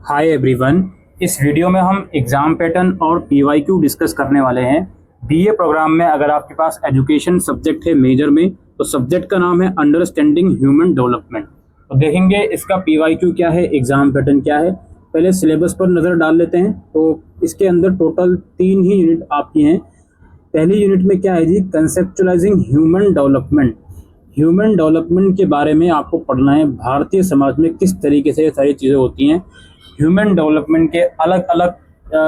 Hi everyone. इस video में हम एग्ज़ाम पैटर्न और पीवाईक्यू डिस्कस करने वाले हैं। बीए प्रोग्राम में अगर आपके पास एजुकेशन सब्जेक्ट है मेजर में, तो सब्जेक्ट का नाम है अंडरस्टैंडिंग ह्यूमन डेवलपमेंट। तो देखेंगे इसका पीवाईक्यू क्या है, एग्ज़ाम पैटर्न क्या है। पहले सिलेबस पर नज़र डाल लेते हैं। तो इसके अंदर टोटल 3 ही यूनिट आपकी हैं। पहली यूनिट में क्या है जी, conceptualising human development. Human development के बारे में आपको पढ़ना है, भारतीय समाज में किस तरीके से ये सारी चीज़ें होती हैं। ह्यूमन डेवलपमेंट के अलग अलग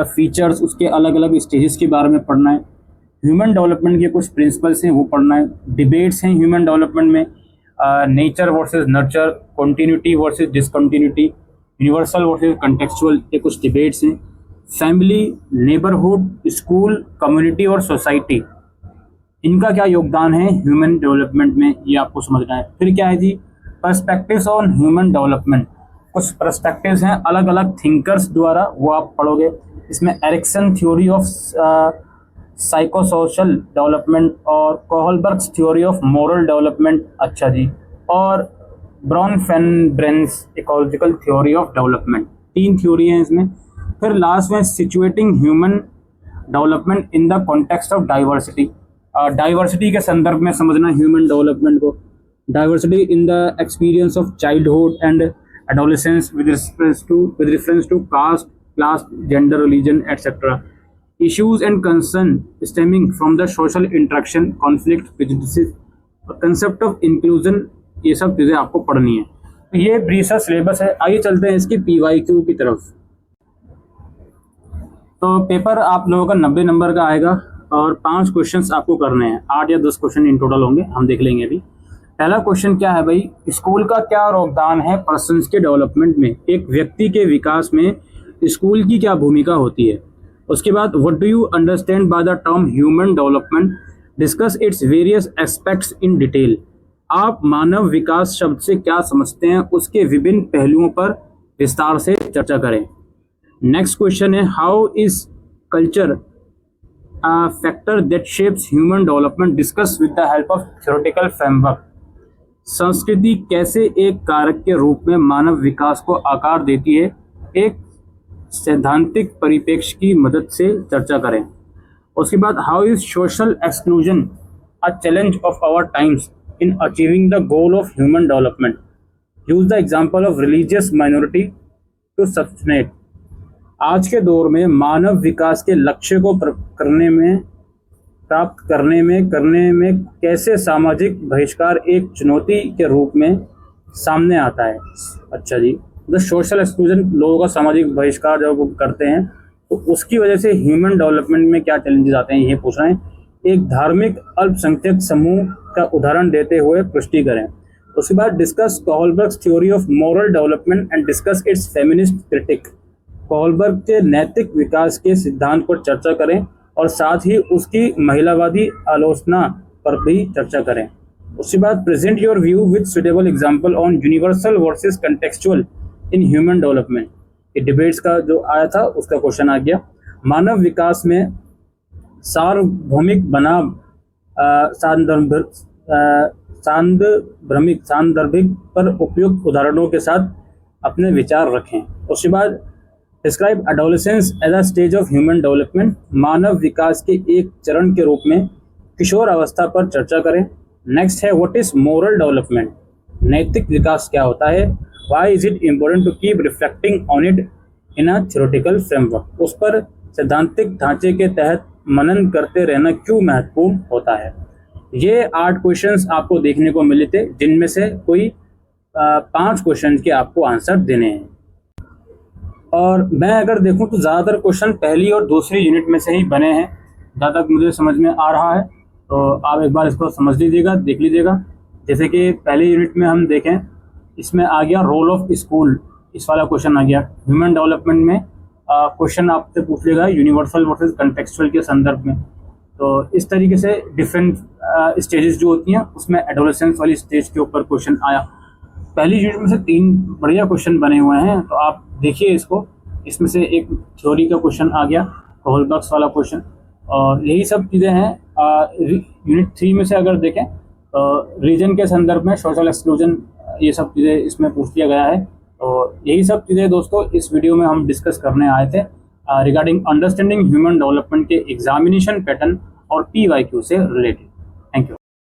फीचर्स, उसके अलग अलग स्टेजेस के बारे में पढ़ना है। ह्यूमन डेवलपमेंट के कुछ प्रिंसिपल्स हैं वो पढ़ना है। डिबेट्स हैं ह्यूमन डेवलपमेंट में, nature versus nurture, continuity versus discontinuity, universal versus contextual, ये कुछ डिबेट्स हैं। फैमिली, नेबरहुड, स्कूल, कम्युनिटी और सोसाइटी, इनका क्या योगदान है ह्यूमन डेवलपमेंट में, ये आपको समझना है। फिर क्या है जी, पर्सपेक्टिव्स ऑन ह्यूमन डेवलपमेंट। कुछ पर्सपेक्टिव्स हैं अलग अलग थिंकर्स द्वारा, वो आप पढ़ोगे। इसमें Erikson theory of psychosocial development और Kohlberg's theory of moral development, अच्छा जी, और Bronfenbrenner's ecological theory of development. 3 theory हैं इसमें। फिर लास्ट में situating human development in the context of diversity. Diversity के संदर्भ में समझना ह्यूमन डेवलपमेंट को। Diversity in the experience of childhood and adolescence with reference to caste, class, gender, religion, etc. Issues and concern stemming from the social interaction, conflict, prejudices, concept of inclusion, ये सब चीज़ें आपको पढ़नी है। तो ये brief सा सिलेबस है। आइए चलते हैं इसकी पीवाईक्यू की तरफ। तो पेपर आप लोगों का 90 नंबर का आएगा और 5 क्वेश्चंस आपको करने हैं। 8 या 10 क्वेश्चन इन टोटल होंगे, हम देख लेंगे अभी। पहला क्वेश्चन क्या है भाई, स्कूल का क्या योगदान है पर्सन्स के डेवलपमेंट में, एक व्यक्ति के विकास में स्कूल की क्या भूमिका होती है। उसके बाद what do you understand by the term human development, discuss its various aspects in detail. आप मानव विकास शब्द से क्या समझते हैं, उसके विभिन्न पहलुओं पर विस्तार से चर्चा करें। नेक्स्ट क्वेश्चन है, how is culture a factor that shapes human development, discuss with the help of theoretical framework. संस्कृति कैसे एक कारक के रूप में मानव विकास को आकार देती है, एक सैद्धांतिक परिप्रेक्ष्य की मदद से चर्चा करें। उसके बाद how is social exclusion a challenge of our times in achieving the goal of human development, use the example of religious minority to substantiate. आज के दौर में मानव विकास के लक्ष्य को प्राप्त करने में कैसे सामाजिक बहिष्कार एक चुनौती के रूप में सामने आता है। अच्छा जी, द सोशल एक्सक्लूजन, लोगों का सामाजिक बहिष्कार जब वो करते हैं तो उसकी वजह से ह्यूमन डेवलपमेंट में क्या चैलेंजेस आते हैं, ये पूछ रहे हैं। एक धार्मिक अल्पसंख्यक समूह का उदाहरण देते हुए पुष्टि करें। उसके बाद discuss Kohlberg's theory of moral development and discuss its feminist critique. Kohlberg के नैतिक विकास के सिद्धांत पर चर्चा करें और साथ ही उसकी महिलावादी आलोचना पर भी चर्चा करें। उसके बाद present your view with suitable example on universal versus contextual in human development. ये डिबेट्स का जो आया था उसका क्वेश्चन आ गया। मानव विकास में सार्वभौमिक बनाम सांदर्भिक पर उपयुक्त उदाहरणों के साथ अपने विचार रखें। उसके बाद describe adolescence as a stage of human development, मानव विकास के एक चरण के रूप में किशोर अवस्था पर चर्चा करें। नेक्स्ट है व्हाट इज मोरल डेवलपमेंट, नैतिक विकास क्या होता है, why is it important to keep reflecting on it in a theoretical framework, उस पर सैद्धांतिक ढांचे के तहत मनन करते रहना क्यों महत्वपूर्ण होता है। ये 8 क्वेश्चंस आपको देखने को मिले थे, जिनमें से कोई 5 क्वेश्चन के आपको आंसर देने हैं। और मैं अगर देखूं तो ज़्यादातर क्वेश्चन पहली और दूसरी यूनिट में से ही बने हैं, जहाँ तक मुझे समझ में आ रहा है। तो आप एक बार इसको समझ लीजिएगा, देख लीजिएगा। जैसे कि पहली यूनिट में हम देखें, इसमें आ गया रोल ऑफ स्कूल, इस वाला क्वेश्चन आ गया। ह्यूमन डेवलपमेंट में क्वेश्चन आपसे पूछ लेगा यूनिवर्सल वर्सेस कंटेक्चुअल के संदर्भ में। तो इस तरीके से डिफरेंट स्टेजेस जो होती हैं उसमें एडोलेसेंस वाली स्टेज के ऊपर क्वेश्चन आया। पहली यूनिट में से 3 बढ़िया क्वेश्चन बने हुए हैं, तो आप देखिए इसको। इसमें से एक थ्योरी का क्वेश्चन आ गया, कोहलबर्ग्स वाला क्वेश्चन, और यही सब चीज़ें हैं। यूनिट 3 में से अगर देखें, रीजन के संदर्भ में सोशल एक्सक्लूजन, ये सब चीज़ें इसमें पूछ लिया गया है। तो यही सब चीज़ें दोस्तों इस वीडियो में हम डिस्कस करने आए थे रिगार्डिंग अंडरस्टैंडिंग ह्यूमन डेवलपमेंट के एग्जामिनेशन पैटर्न और PYQ से रिलेटेड।